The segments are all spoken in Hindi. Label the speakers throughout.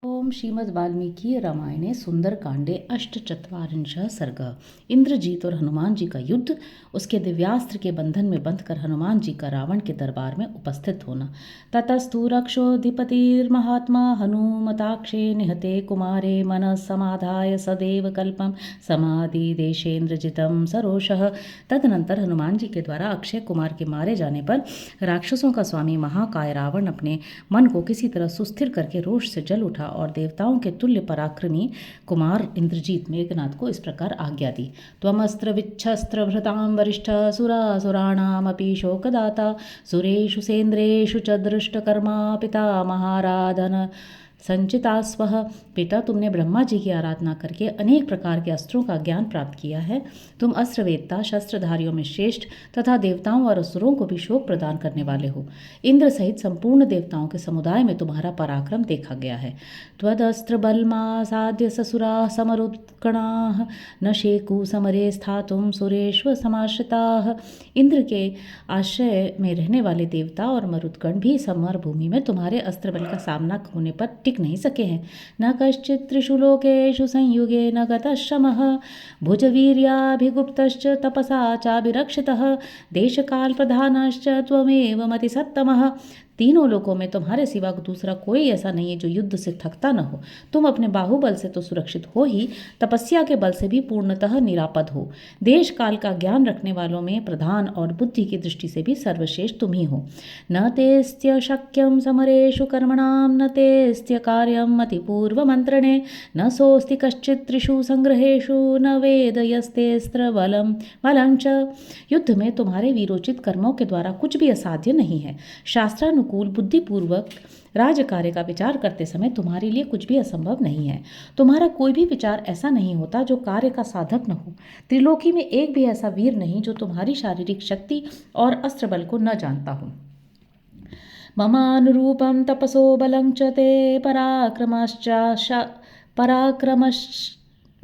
Speaker 1: ओम श्रीमद् वाल्मीकि रामायणे सुंदरकांडे अष्टचत्वारिंशः सर्गः। इंद्रजीत और हनुमान जी का युद्ध, उसके दिव्यास्त्र के बंधन में बंधकर हनुमान जी का रावण के दरबार में उपस्थित होना। ततस्तु रक्षोधिपतिर्महात्मा हनुमताक्षे निहते कुमारे मनः समाधाय सदैव कल्पम समाधि देशेन्द्रजितम सरोषः। तदनंतर हनुमान जी के द्वारा अक्षय कुमार के मारे जाने पर राक्षसों का स्वामी महाकाय रावण अपने मन को किसी तरह सुस्थिर करके रोष से जल उठा और देवताओं के तुल्य पराक्रमी कुमार इंद्रजीत मेघनाथ को इस प्रकार आज्ञा दी। त्वमस्त्र विच्छस्त्र भृतां वरिष्ठ सुरासुराणामपि शोकदाता सुरेषु सेन्द्रेषु च दृष्टकर्मा पिता महाराधन संचितास्वः। पिता, तुमने ब्रह्मा जी की आराधना करके अनेक प्रकार के अस्त्रों का ज्ञान प्राप्त किया है। तुम अस्त्रवेत्ता, शस्त्रधारियों में श्रेष्ठ तथा देवताओं और असुरों को भी शोक प्रदान करने वाले हो। इंद्र सहित संपूर्ण देवताओं के समुदाय में तुम्हारा पराक्रम देखा गया है। त्वदस्त्र बलमासाद्य ससुराः समरुत्कणाः न शेकु समरे स्थातुं सुरेश्व समाश्रिताः। इंद्र के आश्रय में रहने वाले देवता और मरुत्कण भी समर भूमि में तुम्हारे अस्त्र बल का सामना होने पर टिक नहीं सके हैं। न कश्चित् त्रिषु लोकेषु संयुगे न गतः शमः भुजवीर्याभिगुप्तश्च तपसा चाभिरक्षितः देशकाल प्रधानश्च त्वमेव मतिसत्तमः। तीनों लोकों में तुम्हारे सिवा दूसरा कोई ऐसा नहीं है जो युद्ध से थकता न हो। तुम अपने बाहुबल से तो सुरक्षित हो ही, तपस्या के बल से भी पूर्णतः निरापद हो। देश काल का ज्ञान रखने वालों में प्रधान और बुद्धि की दृष्टि से भी सर्वश्रेष्ठ तुम ही हो। न तेस्त्य शक्यम समरेषु कर्मणाम न तेस्त्य कार्यम अतिपूर्व मंत्रणे न सोस्ति कश्चित् त्रिषु संग्रहेषु न वेद यस्तेस्त्र बलम बलं च। युद्ध में तुम्हारे वीरोचित कर्मों के द्वारा कुछ भी असाध्य नहीं है। शास्त्रानुकूल बुद्धिपूर्वक राज कार्य का विचार करते समय तुम्हारे लिए कुछ भी असंभव नहीं है। तुम्हारा कोई भी विचार ऐसा नहीं होता जो कार्य का साधक न हो। त्रिलोकी में एक भी ऐसा वीर नहीं जो तुम्हारी शारीरिक शक्ति और अस्त्र बल को न जानता हो। ममानुरूपं तपसो बलं च ते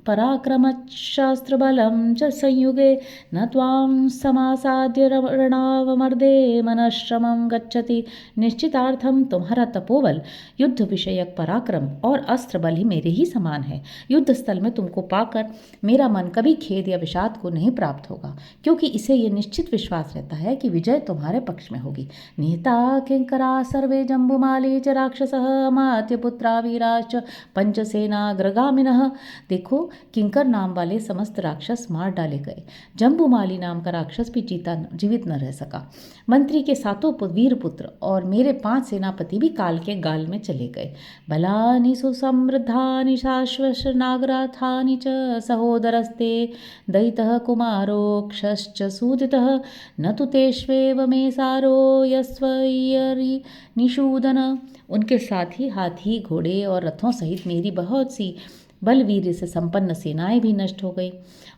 Speaker 1: पराक्रमशास्त्रबलं च संयुगे न त्वां समासाद्य रणावमर्दे मनश्रमं गच्छति। निश्चितार्थम तुम्हारा तपोबल, युद्ध विषयक पराक्रम और अस्त्र बल ही मेरे ही समान है। युद्ध स्थल में तुमको पाकर मेरा मन कभी खेद या विषाद को नहीं प्राप्त होगा, क्योंकि इसे ये निश्चित विश्वास रहता है कि विजय तुम्हारे पक्ष में होगी। निहता किंकरा सर्वे जम्बुमाली च राक्षसः अमात्यपुत्रा वीराश्च पंचसेनाग्रगामिनः। देखो, किंकर नाम वाले समस्त राक्षस मार डाले गए। जम्बुमाली नाम का राक्षस भी जीवित न रह सका। मंत्री के सातों वीर पुत्र और मेरे 5 सेनापति भी काल के गाल में चले गए। बलानि सुसमृद्धानि शाश्वशनागराथानि च सहोदरस्ते दयितः कुमारोक्षश्च सूदितः न तु तेष्वेव मे सारो यस्वयरि निषूदन। उनके साथ ही हाथी, घोड़े और रथों सहित मेरी बहुत सी बलवीर से संपन्न सेनाएं भी नष्ट हो गई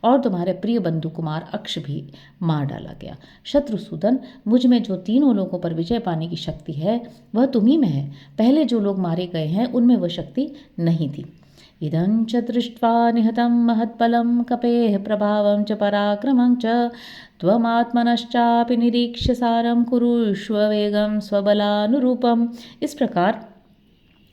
Speaker 1: और तुम्हारे प्रिय बंधु कुमार अक्ष भी मार डाला गया। शत्रुसूदन, मुझ में जो तीनों लोगों पर विजय पाने की शक्ति है वह तुम्ही में है। पहले जो लोग मारे गए हैं उनमें वह शक्ति नहीं थी। इदं च दृष्ट्वा निहतं महत्बलं कपेः प्रभावं च पराक्रमं च त्वमात्मनश्चापि निरीक्ष्य सारं कुरुष्व वेगं स्वबलानुरूपम्। इस प्रकार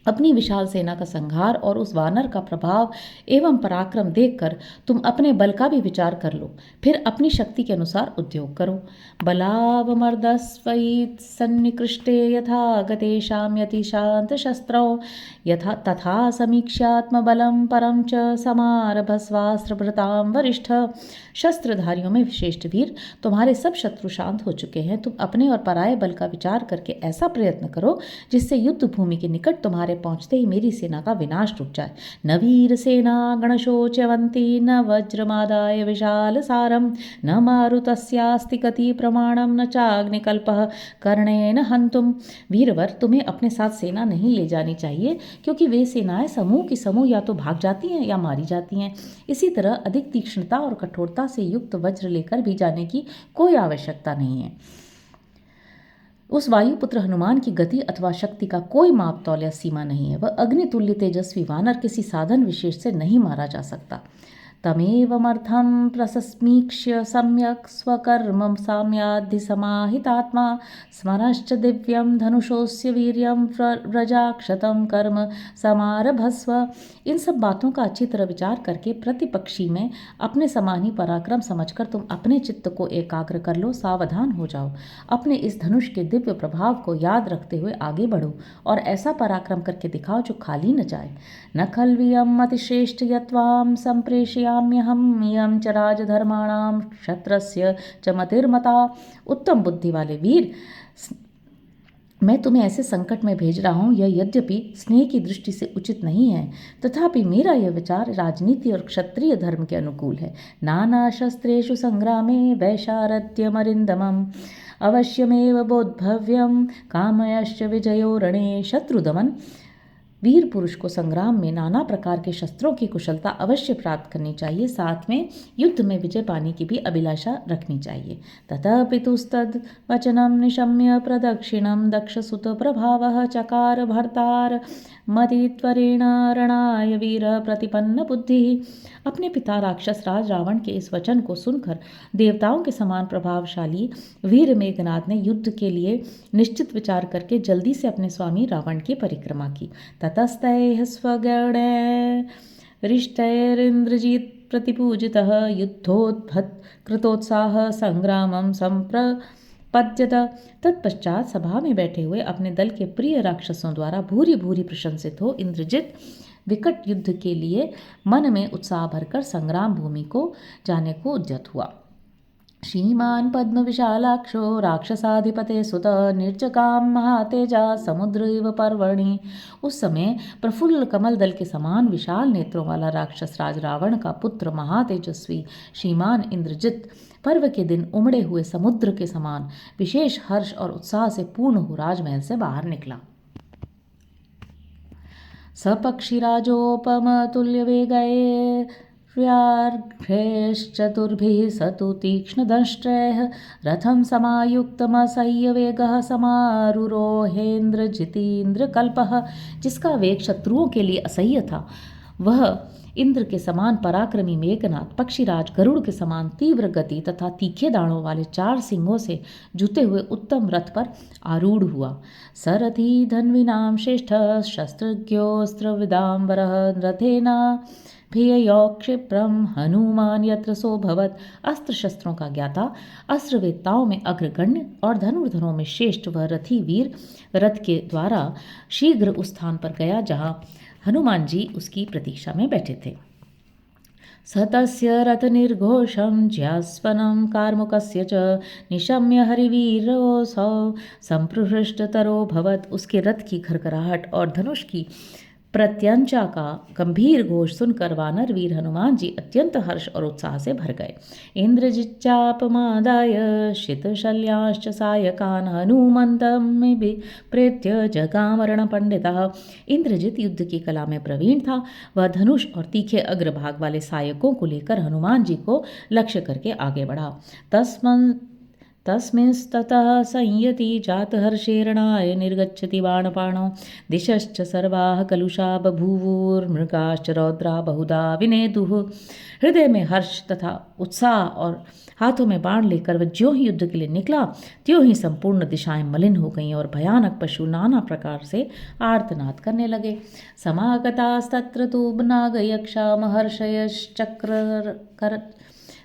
Speaker 1: अपनी विशाल सेना का संहार और उस वानर का प्रभाव एवं पराक्रम देखकर तुम अपने बल का भी विचार कर लो, फिर अपनी शक्ति के अनुसार उद्योग करो। बलावमर्दस्वैत् सन्निकृष्टे यथा गतेषां यति शांत शस्त्रौ यथा तथा समीक्ष्यात्मबलं परं च समारभस्वास्त्रभृतां वरिष्ठ। शस्त्रधारियों में विशिष्ट वीर, तुम्हारे सब शत्रु शांत हो चुके हैं। तुम अपने और पराये बल का विचार करके ऐसा प्रयत्न करो जिससे युद्ध भूमि के निकट तुम्हारे पहुंचते ही मेरी सेना का विनाश रुक जाए। न वीर सेना गणशोच्यवंती न वज्रमादाय विशाल सारम न मारुतस्यास्ति गति प्रमाणम न चाग्निकल्पः कर्णेन हंतुम। वीरवर, तुम्हें अपने साथ सेना नहीं ले जानी चाहिए, क्योंकि वे सेनाएं समूह की समूह या तो भाग जाती हैं या मारी जाती हैं। इसी तरह अधिक तीक्ष्णता और कठोरता से युक्त वज्र लेकर भी जाने की कोई आवश्यकता नहीं है। उस वायुपुत्र हनुमान की गति अथवा शक्ति का कोई माप तौल या सीमा नहीं है। वह अग्नितुल्य तेजस्वी वानर किसी साधन विशेष से नहीं मारा जा सकता। तमेवमर्थं प्रसस्मीक्ष्य सम्यक् स्वकर्मं साम्याद्धि समाहितात्मा स्मरश्च दिव्यं धनुषोस्य वीर्यं व्रजाक्षतं कर्म समारभस्व। इन सब बातों का अच्छी तरह विचार करके प्रतिपक्षी में अपने समान ही पराक्रम समझकर तुम अपने चित्त को एकाग्र कर लो, सावधान हो जाओ। अपने इस धनुष के दिव्य प्रभाव को याद रखते हुए आगे बढ़ो और ऐसा पराक्रम करके दिखाओ जो खाली न जाए। न खल्वियम अतिश्रेष्ठ यत्वाम संप्रेषयाम्यहम इयं च राजधर्माणाम क्षत्रस्य च मतिर्मता। उत्तम बुद्धि वाले वीर, मैं तुम्हें ऐसे संकट में भेज रहा हूँ, यह यद्यपि स्नेह की दृष्टि से उचित नहीं है, तथापि मेरा यह विचार राजनीति और क्षत्रिय धर्म के अनुकूल है। नाना शस्त्रेषु संग्रामे वैशारथ्यमरिन्दमम् अवश्यमेव बोद्धव्यम कामयश्च विजयो रणे। शत्रुदमन, वीर पुरुष को संग्राम में नाना प्रकार के शस्त्रों की कुशलता अवश्य प्राप्त करनी चाहिए, साथ में युद्ध में विजय पाने की भी अभिलाषा रखनी चाहिए। ततः पितुस्तद वचनम निशम्य प्रदक्षिणम दक्षसुत प्रभावः चकार भर्तार मतित्वरेण रणाय वीर प्रतिपन्न बुद्धि। अपने पिता राक्षस राज रावण के इस वचन को सुनकर देवताओं के समान प्रभावशाली वीर मेघनाद ने युद्ध के लिए निश्चित विचार करके जल्दी से अपने स्वामी रावण की परिक्रमा की। ततस्तैः स्वगणैरिष्टैरिन्द्रजित् प्रतिपूजितः युद्धोद्भत कृतोत्साह संग्रामं संप्रपद्यत। तत्पश्चात सभा में बैठे हुए अपने दल के प्रिय राक्षसों द्वारा भूरी भूरी प्रशंसित हो इंद्रजित विकट युद्ध के लिए मन में उत्साह भरकर संग्राम भूमि को जाने को उद्यत हुआ। श्रीमान पद्म विशालाक्षो राक्षसाधिपते सुत निर्जगाम महातेजा समुद्र इव पर्वणि। उस समय प्रफुल्ल कमल दल के समान विशाल नेत्रों वाला राक्षस राज रावण का पुत्र महातेजस्वी श्रीमान इंद्रजित पर्व के दिन उमड़े हुए समुद्र के समान विशेष हर्ष और उत्साह से पूर्ण हो राजमहल से बाहर निकला। सपक्षिराजोपम तुल्य वेगये व्याघ्रैश्चतुर्भिः सतु तीक्ष्णदंष्ट्रैः रथं समायुक्तमसह्य वेगः समारुरोहेन्द्रजितीन्द्रकल्पः। जिसका वेग शत्रुओं के लिए असह्य था, वह इंद्र के समान पराक्रमी मेघनाद पक्षीराज गरुड़ के समान तीव्र गति तथा तीखे दाढ़ों वाले 4 सिंहों से जुते हुए उत्तम रथ पर आरूढ़ हुआ। सरथी धन्विनाम श्रेष्ठ शस्त्रज्ञोऽस्त्रविदां वरः रथेना भिययो क्षिप्रम हनुमान यत्र सोऽभवत्। अस्त्र शस्त्रों का ज्ञाता, अस्त्रवेत्ताओं में अग्रगण्य और धनुर्धरों में श्रेष्ठ वह रथी वीर रथ के द्वारा शीघ्र उस स्थान पर गया जहाँ हनुमान जी उसकी प्रतीक्षा में बैठे थे। सतस्य रथ निर्घोषम ज्यास्वनम कार्मुकस्य च निशम्य हरिवीरोऽसौ संप्रहृष्टतरो भवत्। उसके रथ की खरखराहट और धनुष की प्रत्यंचा का गंभीर घोष सुनकर वानर वीर हनुमान जी अत्यंत हर्ष और उत्साह से भर गए। इंद्रजिच्चापमादाय शितशल्याश्च सायकान् हनुमन्तं प्रेत्य जगामरण पंडितः। इंद्रजित युद्ध की कला में प्रवीण था। वह धनुष और तीखे अग्रभाग वाले सायकों को लेकर हनुमान जी को लक्ष्य करके आगे बढ़ा। तस्मिंस्ततः संयति जातहर्षेरणाय निर्गच्छति बाणपाणौ दिशश्च सर्वाः कलुषा बभूवुर्मृगाश्च रौद्रा बहुधा विनेदुः। हृदय में हर्ष तथा उत्साह और हाथों में बाण लेकर वह ज्यों ही युद्ध के लिए निकला, त्यों ही संपूर्ण दिशाएं मलिन हो गईं और भयानक पशु नाना प्रकार से आर्तनाद करने लगे। समागतास्तत्र तु नागयक्षा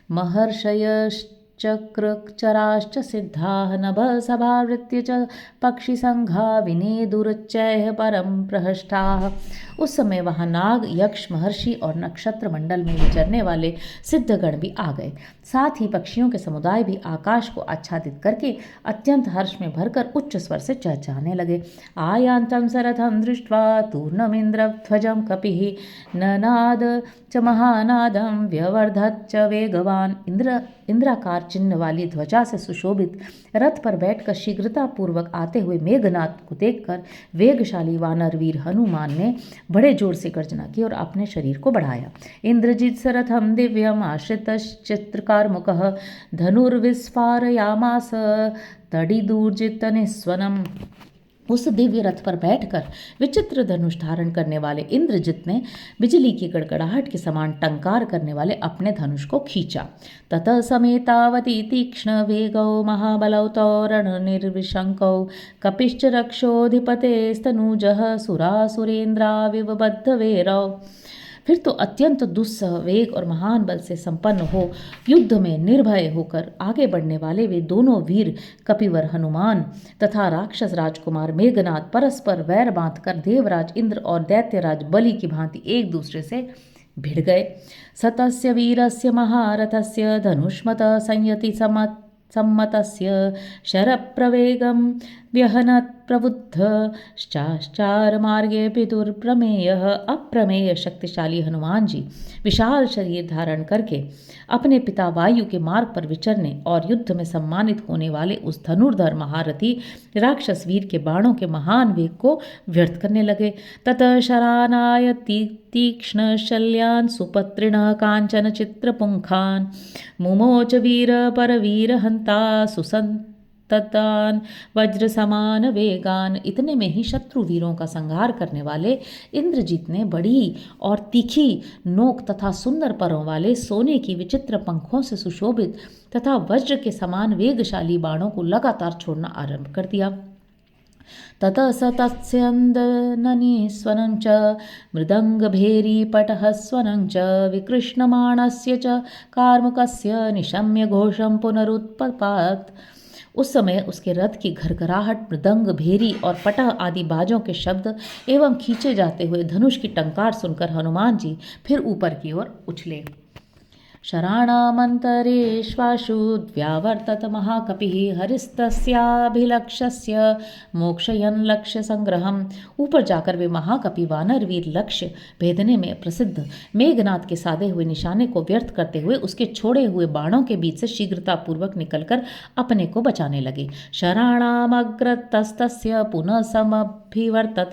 Speaker 1: महर्षयश्चक्राश्च सिद्धाः नभः सभावृत्य च पक्षिसंघा विनेदुरुच्चैः परम प्रहष्टाः। उस समय वहाँ नाग, यक्ष, महर्षि और नक्षत्र मंडल में विचरने वाले सिद्धगण भी आ गए। साथ ही पक्षियों के समुदाय भी आकाश को आच्छादित करके अत्यंत हर्ष में भरकर उच्च स्वर से चहचहाने लगे। आयांतं सरथं दृष्ट्वा तूर्णमिन्द्रध्वजं कपिः ननाद च महानादं व्यवर्धत च वेगवान। इंद्राकार चिन्ह वाली ध्वजा से सुशोभित रथ पर बैठकर शीघ्रता पूर्वक आते हुए मेघनाद को देखकर वेगशाली वानर वीर हनुमान ने बड़े जोर से गर्जना की और अपने शरीर को बढ़ाया। इंद्रजित सरथम दिव्यम आश्रितश्चित्रकारमुकः धनुर्विस्फारयामास तडिदूर्जितनिस्वनम्। उस दिव्य रथ पर बैठकर विचित्र धनुष धारण करने वाले इंद्रजित ने बिजली की गड़गड़ाहट के समान टंकार करने वाले अपने धनुष को खींचा। ततः समेतावती तीक्ष्ण वेगौ महाबलौ तौरण निर्विशंकौ कपिश्च रक्षोधिपते स्तनुजः सुरासुरेन्द्राविव बद्धवेरौ। फिर तो अत्यंत दुस्सह वेग और महान बल से संपन्न हो युद्ध में निर्भय होकर आगे बढ़ने वाले वे दोनों वीर कपिवर हनुमान तथा राक्षस राजकुमार मेघनाद परस्पर वैर बांधकर देवराज इंद्र और दैत्यराज बलि की भांति एक दूसरे से भिड़ गए। सतस्य वीरस्य महारथस्य धनुष्मत संयति सम्मतस्य शरप्रवेगं व्यहनत् प्रबुद्धश्चाचार मार्गे पितुर्प्रमेयः। अप्रमेय शक्तिशाली हनुमान जी विशाल शरीर धारण करके अपने पिता वायु के मार्ग पर विचरने और युद्ध में सम्मानित होने वाले उस धनुर्धर महारथी राक्षस वीर के बाणों के महान वेग को व्यर्थ करने लगे। ततः शरानाय तीक्ष्ण शल्यान् सुपत्रिणः कांचन चित्रपुंखान् मुमोच वीर परवीर हंता सुसंततान वज्र समान वेगान। इतने में ही शत्रु वीरों का संहार करने वाले इंद्रजीत ने बड़ी और तीखी नोक तथा सुंदर परों वाले सोने की विचित्र पंखों से सुशोभित तथा वज्र के समान वेगशाली बाणों को लगातार छोड़ना आरंभ कर दिया। ततः स तत्स्यन्दननि स्वनं च मृदङ्गभेरीपटः स्वनं च विकृष्णमाणस्य च कार्मुकस्य निशम्य घोषं पुनरुत्पपात। उस समय उसके रथ की घरघराहट, मृदंग, भेरी और पटह आदि बाजों के शब्द एवं खींचे जाते हुए धनुष की टंकार सुनकर हनुमान जी फिर ऊपर की ओर उछले। शराणामन्तरेष्वाशु व्यावर्तत महाकपिः हरिस्तस्याभिलक्ष्यस्य मोक्षयन् लक्ष्य संग्रहम्। ऊपर जाकर वे महाकपि वानरवीर लक्ष्य भेदने में प्रसिद्ध मेघनाद के साधे हुए निशाने को व्यर्थ करते हुए उसके छोड़े हुए बाणों के बीच से शीघ्रतापूर्वक निकलकर अपने को बचाने लगे। शराणामग्रतस्तस्य पुनः समभिवर्तत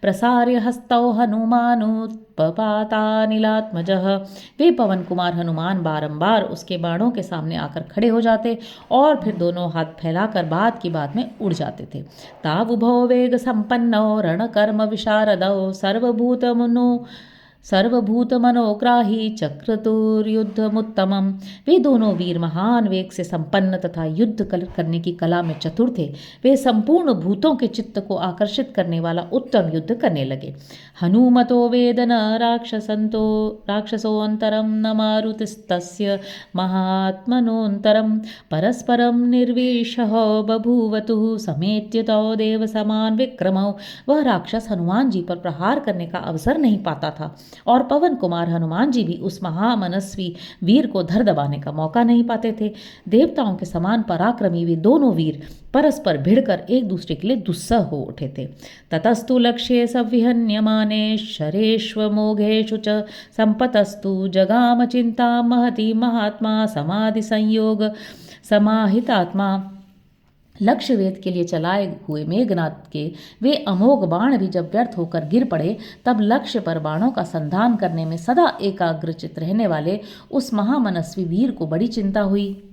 Speaker 1: प्रसार्य हस्तौ हनुमानुत्पपातानिलात्मजः। वे पवन कुमार हनुमान बारंबार उसके बाणों के सामने आकर खड़े हो जाते और फिर दोनों हाथ फैलाकर बात की बात में उड़ जाते थे। तावुभौ वेग संपन्नौ रणकर्म विशारदौ सर्वभूत मनोग्राही चक्रतुर्युद्धमुत्तमम्। वे दोनों वीर महान वेग से संपन्न तथा युद्ध करने की कला में चतुर थे। वे संपूर्ण भूतों के चित्त को आकर्षित करने वाला उत्तम युद्ध करने लगे। हनुमतो वेदन राक्षसोऽन्तरं न मारुतिस्तस्य महात्मनोऽन्तरं परस्परं निर्विशः बभूवतुः समेत्य तौ देव समान विक्रमौ। वह राक्षस हनुमान जी पर प्रहार करने का अवसर नहीं पाता था और पवन कुमार हनुमान जी भी उस महामनस्वी वीर को धर दबाने का मौका नहीं पाते थे। देवताओं के समान पराक्रमी वे दोनों वीर परस्पर भिड़कर एक दूसरे के लिए दुस्सह हो उठे थे। ततस्तु लक्ष्ये संविहन्यमाने शरेष्व मोघेषु च संपतस्तु जगाम चिंता महती महात्मा समाधि संयोग समाहितात्मा। लक्ष्य वेद के लिए चलाए हुए मेघनाद के वे अमोघ बाण भी जब व्यर्थ होकर गिर पड़े तब लक्ष्य पर बाणों का संधान करने में सदा एकाग्रचित रहने वाले उस महामनस्वी वीर को बड़ी चिंता हुई।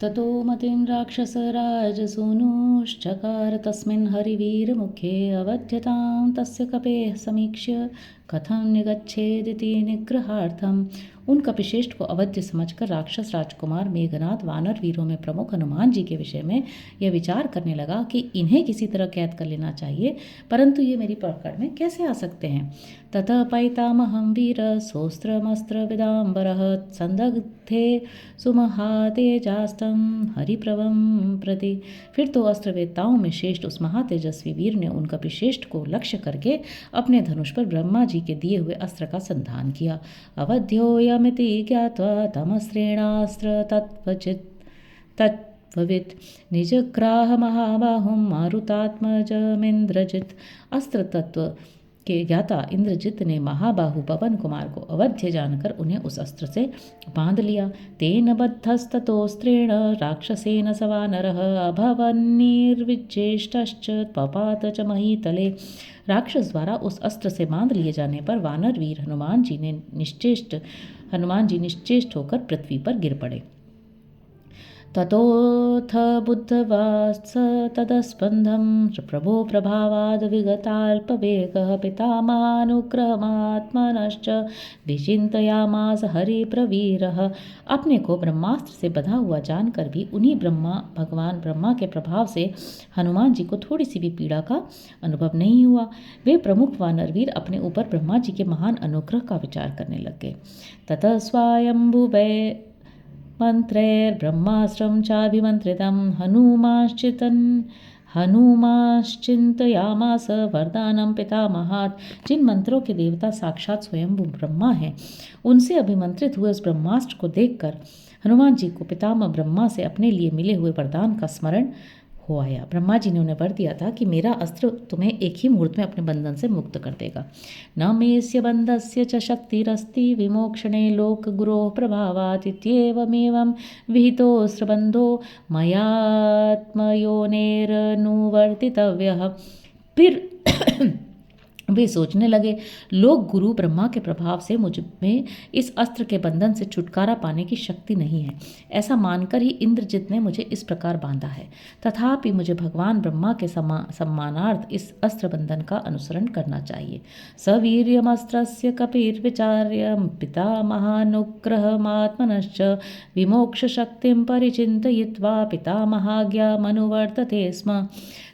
Speaker 1: ततो मतिं राक्षसराजसूनुश्चकार तस्मिन् हरिवीरमुखे अवध्यतां तस्य कपेः समीक्ष्य कथं निगच्छेदिति निग्रहार्थम्। उन कपिश्रेष्ठ को अवध्य समझकर राक्षस राजकुमार मेघनाद वानर वीरों में प्रमुख हनुमान जी के विषय में यह विचार करने लगा कि इन्हें किसी तरह कैद कर लेना चाहिए, परंतु ये मेरी पकड़ में कैसे आ सकते हैं। ततः पैतामहं वीर सोस्त्रमस्त्र विदाम्बरः संदग्धे सुमहातेजास्तं हरिप्रभं प्रति। फिर तो अस्त्रवेत्ताओं में श्रेष्ठ उस महातेजस्वी वीर ने उन कपिश्रेष्ठ को लक्ष्य करके अपने धनुष पर ब्रह्मा जी के दिए हुए अस्त्र का संधान किया। अवध्योऽयमिति ज्ञात्वा तमस्त्रेणास्त्र तत्त्ववित् निजग्राह महाबाहुं मारुतात्मजमिन्द्रजित्। अस्त्र तत्व के ज्ञाता इंद्रजित ने महाबाहु पवन कुमार को अवध्य जानकर उन्हें उस अस्त्र से बांध लिया। तेन बद्धस्ततोस्त्रेण राक्षसेन स वानरः अभवन्निर्विचेष्टश्च पपात च महीतले। राक्षस द्वारा उस अस्त्र से बांध लिए जाने पर वानर वीर हनुमान जी निश्चेष्ट होकर पृथ्वी पर गिर पड़े। ततोऽथ बुद्धवात्स तदस्पन्दं प्रभो प्रभावाद् विगताल्पवेगः पितामहानुग्रहमात्मनश्च विचिन्तयामास हरिप्रवीरः। अपने को ब्रह्मास्त्र से बधा हुआ जानकर भी उन्हीं भगवान ब्रह्मा के प्रभाव से हनुमान जी को थोड़ी सी भी पीड़ा का अनुभव नहीं हुआ। वे प्रमुख वानरवीर अपने ऊपर ब्रह्मा जी के महान अनुग्रह का विचार करने लग गए। ततः स्वायंभुवे मंत्रैर्ब्रह्मास्त्रं चाभिमन्त्रितं हनुमाश्चिन्तयामास वरदानं पितामहात्। जिन मंत्रों के देवता साक्षात स्वयंभू ब्रह्मा हैं, उनसे अभिमंत्रित हुए उस ब्रह्मास्त्र को देखकर हनुमान जी को पितामह ब्रह्मा से अपने लिए मिले हुए वरदान का स्मरण हो आया। ब्रह्मा जी ने उन्हें वर दिया था कि मेरा अस्त्र तुम्हें एक ही मुहूर्त में अपने बंधन से मुक्त कर देगा। न मेस्य बंधस्य च शक्तिरस्ति विमोक्षणे लोक गुरोः प्रभावात् इत्येवमेवं विहितोऽस्त्रबन्धो मयात्मयोनेरनुवर्तितव्यः। फिर वे सोचने लगे, लोक गुरु ब्रह्मा के प्रभाव से मुझ में इस अस्त्र के बंधन से छुटकारा पाने की शक्ति नहीं है। ऐसा मानकर ही इंद्रजित ने मुझे इस प्रकार बांधा है। तथापि मुझे भगवान ब्रह्मा के सम्मानार्थ इस अस्त्र बंधन का अनुसरण करना चाहिए। सवीर्यमस्त्रस्य कपिर्विचार्य पितामहानुग्रहमात्मनश्च विमोक्ष शक्तिं परिचिन्तयित्वा पितामहाज्ञामनुवर्तते स्म।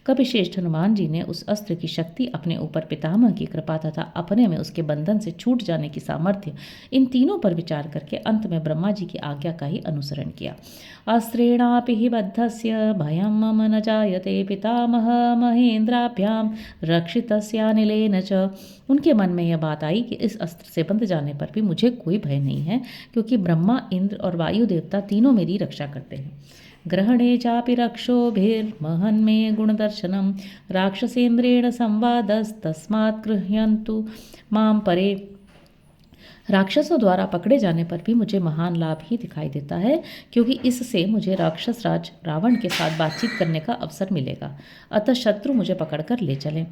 Speaker 1: कपिश्रेष्ठ हनुमान जी ने उस अस्त्र की शक्ति, अपने ऊपर पितामह की कृपा तथा अपने में उसके बंधन से छूट जाने की सामर्थ्य, इन तीनों पर विचार करके अंत में ब्रह्मा जी की आज्ञा का ही अनुसरण किया। अस्त्रेणापि हि बद्धस्य भयं मम न जायते पितामह महेन्द्राभ्यां रक्षितस्यानिलेन च। उनके मन में यह बात आई कि इस अस्त्र से बंध जाने पर भी मुझे कोई भय नहीं है, क्योंकि ब्रह्मा, इंद्र और वायु देवता तीनों मेरी रक्षा करते हैं। ग्रहणे चापि रक्षोभिर्महन् मे गुणदर्शनं राक्षसेन्द्रेण संवादस्तस्मात् गृह्यन्तु मां परे। राक्षसों द्वारा पकड़े जाने पर भी मुझे महान लाभ ही दिखाई देता है, क्योंकि इससे मुझे राक्षस राज रावण के साथ बातचीत करने का अवसर मिलेगा। अतः शत्रु मुझे पकड़कर ले चलें।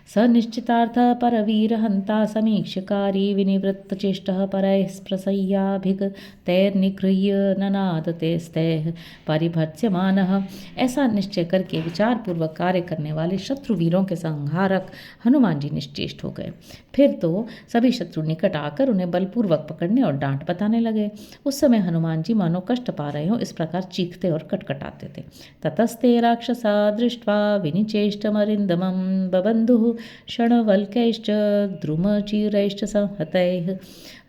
Speaker 1: स निश्चितार्थ परवीर हंता समीक्षकारी विनिवृत्त चेष्टः परैः स्प्रसय्याभिग तैर्निगृह्य ननादते स्तैः परिभत्स्यमानः। ऐसा निश्चय करके विचार पूर्वक कार्य करने वाले शत्रु वीरों के संहारक हनुमान जी निश्चेष्ट हो गए। फिर तो सभी शत्रु निकट आकर उन्हें बलपूर्वक पकड़ने और डांट बताने लगे। उस समय हनुमान जी मानो कष्ट पा रहे हो इस प्रकार चीखते और कटकटाते थे। ततस्ते राक्षसा दृष्ट्वा विनिचेष्टमरिन्दमं बबन्धुः क्षणवल्कैश्च द्रुमचीरैश्च संहतैः।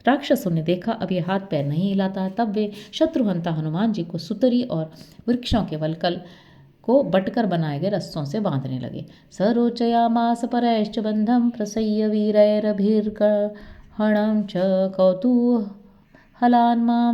Speaker 1: राक्षसों ने देखा अब ये हाथ पैर नहीं हिलाता, तब वे शत्रुहंता हनुमान जी को सुतरी और वृक्षों के वल्कल को बटकर बनाए गए रस्सों से बांधने लगे। सरोचयामास परैश्च बंधं प्रसय्य वीरैरभिर्गहणं च कौतूहलान्मां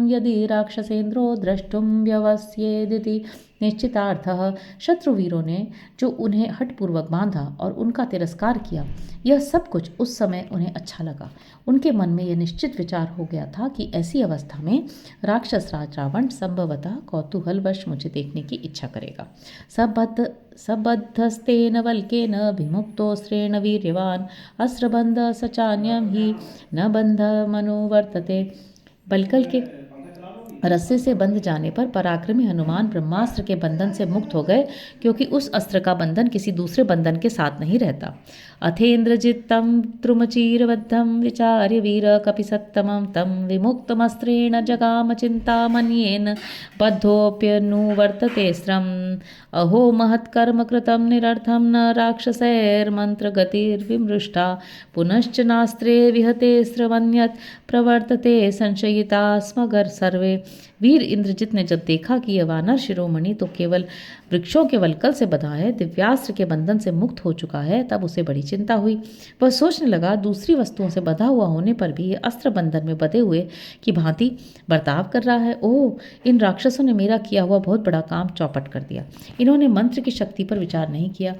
Speaker 1: यदि राक्षसेन्द्रो द्रष्टुं व्यवस्येदिति निश्चितार्थः। शत्रुवीरों ने जो उन्हें हठपूर्वक बांधा और उनका तिरस्कार किया, यह सब कुछ उस समय उन्हें अच्छा लगा। उनके मन में यह निश्चित विचार हो गया था कि ऐसी अवस्था में राक्षस राज रावण संभवतः कौतूहलवश मुझे देखने की इच्छा करेगा। सबद्धस्तेन वल्केन विमुक्तोऽस्त्रेण वीर्यवान् अस्त्रबन्ध सचान्यं हि न बन्धमनुवर्तते। बलकल के रस्से से बंध जाने पर पराक्रमी हनुमान ब्रह्मास्त्र के बंधन से मुक्त हो गए, क्योंकि उस अस्त्र का बंधन किसी दूसरे बंधन के साथ नहीं रहता। अथेन्द्रजित्तं द्रुमचीरबद्धं विचार्य वीर कपिसत्तमं तं विमुक्तमस्त्रेण जगाम चिन्तामन्येन बद्धोऽप्यनुवर्तते स्त्रम्। अहो महत्कर्म कृतं निरर्थं न राक्षसैर्मन्त्रगतिर्विमृष्टा पुनश्च नास्त्रे विहते स्रवन्यत् प्रवर्तते संशयिता स्मगर सर्वे। वीर इंद्रजित ने जब देखा कि यह वानर शिरोमणि तो केवल वृक्षों के वल्कल से बधा है, दिव्यास्त्र के बंधन से मुक्त हो चुका है, तब उसे बड़ी चिंता हुई। वह सोचने लगा, दूसरी वस्तुओं से बधा हुआ होने पर भी यह अस्त्र बंधन में बधे हुए की भांति बर्ताव कर रहा है। ओह, इन राक्षसों ने मेरा किया हुआ बहुत बड़ा काम चौपट कर दिया। इन्होंने मंत्र की शक्ति पर विचार नहीं किया।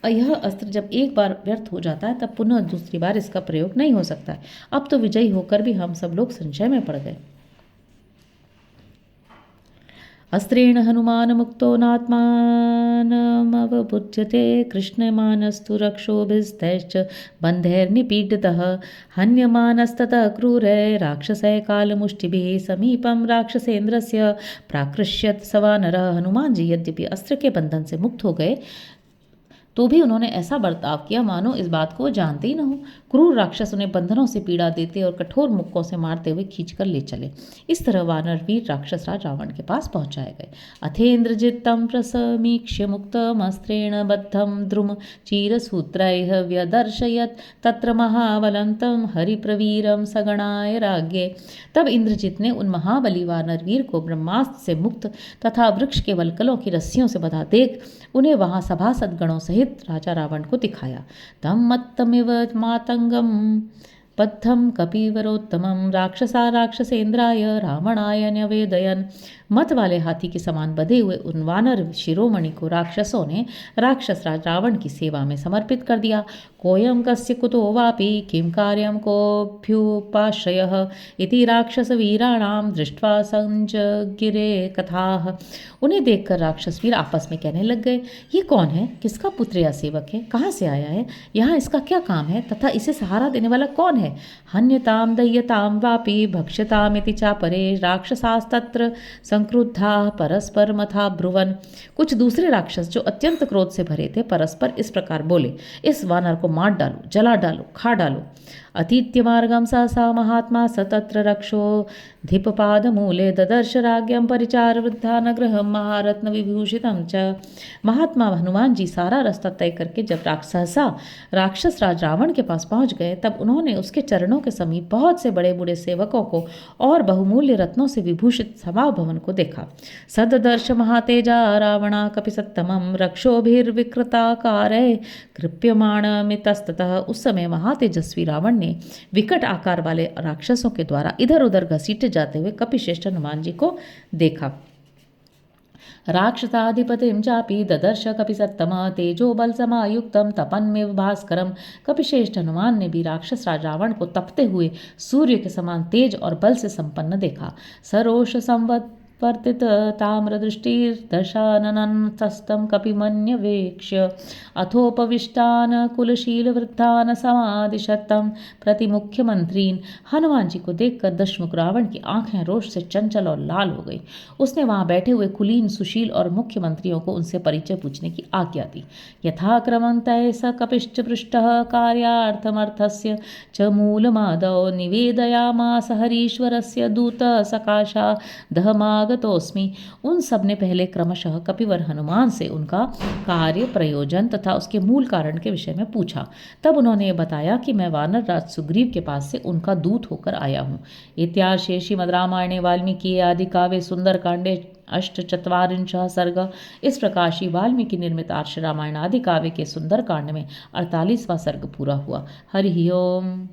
Speaker 1: यह अस्त्र जब एक बार व्यर्थ हो जाता है, तब पुनः दूसरी बार इसका प्रयोग नहीं हो सकता है। अब तो विजयी होकर भी हम सब लोग संशय में पड़ गए। अस्त्रेण हनुमान मुक्तो नात्मानमवबुध्यते कृष्णमानस्तु रक्षोभिस्तैश्च बन्धैर्निपीडितः हन्यमानस्ततः क्रूरै राक्षसै कालमुष्टिभिः समीपं राक्षसेन्द्रस्य प्राकृष्यत् स वानरः। हनुमान जी यद्यपि अस्त्र के बंधन से मुक्त हो गए तो भी उन्होंने ऐसा बर्ताव किया मानो इस बात को जानते ही न हो। क्रूर राक्षस उन्हें बंधनों से पीड़ा देते और कठोर मुक्कों से मारते हुए खींचकर ले चले। इस तरह वानर वीर राक्षस राज रावण के पास पहुंचाए गए। अथेन्द्रजित्तं प्रसमीक्ष्य मुक्तमस्त्रेण बद्धं द्रुम चीरसूत्रैः व्यदर्शयत् तत्र महाबलन्तं हरिप्रवीरं सगणाय राज्ञे। तब इंद्रजित ने उन महाबली वानर वीर को ब्रह्मास्त्र से मुक्त तथा वृक्ष के वल्कलों की रस्सियों से बंधा देख उन्हें वहां सभासद गणों सहित राजा रावण को दिखाया। तम मत्तमिव मातंगम बद्धं कपिवरोत्तमं राक्षसा राक्षसेन्द्राय रावणाय न्यवेदयन्। मत वाले हाथी के समान बधे हुए उन वानर शिरोमणि को राक्षसों ने राक्षस राज रावण की सेवा में समर्पित कर दिया। कोयम कस्य कुतो वापि किं कार्यं कोऽभ्युपाश्रयः इति राक्षस वीराणाम दृष्ट्वा संजगिरे कथाः। उन्हें देखकर राक्षस वीर आपस में कहने लग गए, ये कौन है, किसका पुत्र या सेवक है, कहाँ से आया है, यहाँ इसका क्या काम है तथा इसे सहारा देने वाला कौन है। हन्यताम दह्यताम वापि भक्ष्यतामिति चापरे राक्षसास्तत्र संक्रुद्धा परस्पर मथा ब्रुवन। कुछ दूसरे राक्षस जो अत्यंत क्रोध से भरे थे परस्पर इस प्रकार बोले, इस वानर को मार डालो, जला डालो, खा डालो। अतीत्य मार्गम सहसा महात्मा स तत्र रक्षो धिपपादमूले ददर्श राज्ञं परिचार वृद्धा नगृहं महारत्न विभूषितं च। महात्मा हनुमान जी सारा रास्ता तय करके जब सहसा राक्षस राज रावण के पास पहुंच गए तब उन्होंने उसके चरणों के समीप बहुत से बड़े बूढ़े सेवकों को और बहुमूल्य रत्नों से विभूषित सभा भवन को देखा। सददर्श महातेजा रावणा कपिसत्तमं रक्षोभिर्विकृताकारै कृप्यमाणमितस्ततः। उस समय महातेजस्वी रावण ने विकट आकार वाले राक्षसों के द्वारा इधर उधर घसीटे जाते हुए कपिश्रेष्ठ हनुमान जी को देखा। राक्षसाधिपतिं चापि ददर्श कपिसत्तम तेजो बल समायुक्तं तपन्मेव भास्करम। कपिश्रेष्ठ हनुमान ने भी राक्षस राज रावण को तपते हुए सूर्य के समान तेज और बल से संपन्न देखा। सरोष संवर्तित ताम्रदृष्टिर्दशाननस्तस्तं कपिमन्यवेक्ष्य अथोपविष्टान कुलशील वृद्धान समादिशतं प्रति मुख्यमंत्रीन। हनुमान जी को देखकर दशमुख रावण की आंखें रोष से चंचल और लाल हो गई। उसने वहां बैठे हुए कुलीन सुशील और मुख्यमंत्रियों को उनसे परिचय पूछने की आज्ञा दी। यथाक्रमं तय स कपिश्च पृष्टः कार्यार्थमर्थस्य च मूलमादौ निवेदयामास हरीश्वरस्य दूत सकाशा दहमागतोऽस्मि। उन सब ने पहले क्रमशः कपिवर हनुमान से उनका कार्य प्रयोजन तथा उसके मूल कारण के विषय में पूछा। तब उन्होंने बताया कि मैं वानर राज सुग्रीव के पास से उनका दूत होकर आया हूँ। इत्यार्षे श्रीमद् रामायणे वाल्मीकि आदि काव्ये सुंदरकांडे अष्टचत्वारिंशः सर्ग। इस प्रकार श्री वाल्मीकि निर्मित आर्ष रामायण आदि काव्य के सुंदरकांड में 48वां सर्ग पूरा हुआ। हरि ओम।